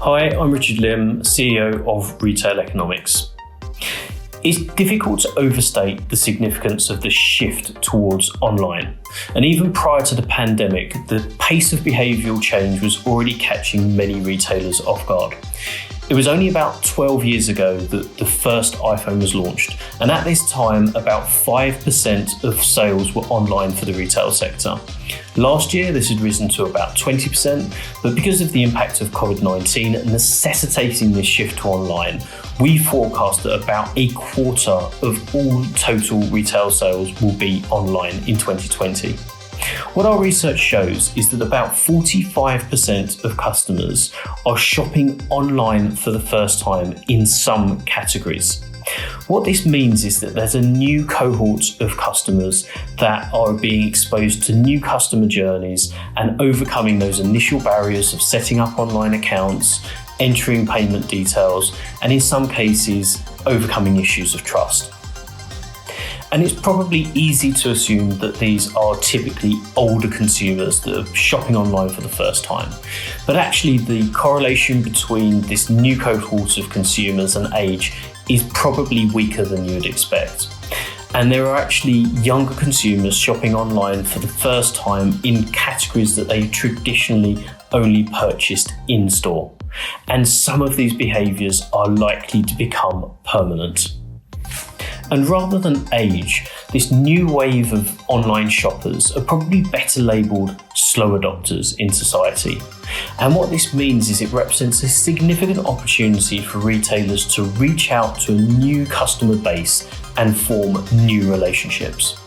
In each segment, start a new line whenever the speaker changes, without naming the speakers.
Hi, I'm Richard Lim, CEO of Retail Economics. It's difficult to overstate the significance of the shift towards online. And even prior to the pandemic, the pace of behavioural change was already catching many retailers off guard. It was only about 12 years ago that the first iPhone was launched, and at this time, about 5% of sales were online for the retail sector. Last year, this had risen to about 20%, but because of the impact of Covid-19 necessitating this shift to online, we forecast that about a quarter of all total retail sales will be online in 2020. What our research shows is that about 45% of customers are shopping online for the first time in some categories. What this means is that there's a new cohort of customers that are being exposed to new customer journeys and overcoming those initial barriers of setting up online accounts, entering payment details, and in some cases, overcoming issues of trust. And it's probably easy to assume that these are typically older consumers that are shopping online for the first time. But actually, the correlation between this new cohort of consumers and age is probably weaker than you would expect. And there are actually younger consumers shopping online for the first time in categories that they traditionally only purchased in store. And some of these behaviours are likely to become permanent. And rather than age, this new wave of online shoppers are probably better labelled slow adopters in society. And what this means is it represents a significant opportunity for retailers to reach out to a new customer base and form new relationships.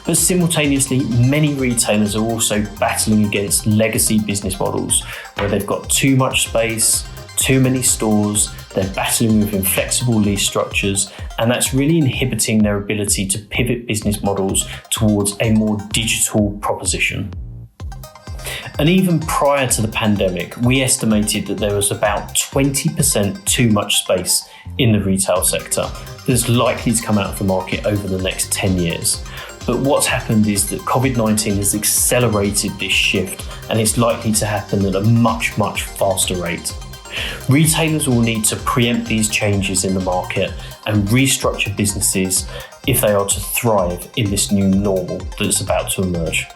But simultaneously, many retailers are also battling against legacy business models where they've got too much space, too many stores, they're battling with inflexible lease structures, and that's really inhibiting their ability to pivot business models towards a more digital proposition. And even prior to the pandemic, we estimated that there was about 20% too much space in the retail sector that's likely to come out of the market over the next 10 years. But what's happened is that Covid-19 has accelerated this shift, and it's likely to happen at a much faster rate. Retailers will need to preempt these changes in the market and restructure businesses if they are to thrive in this new normal that's about to emerge.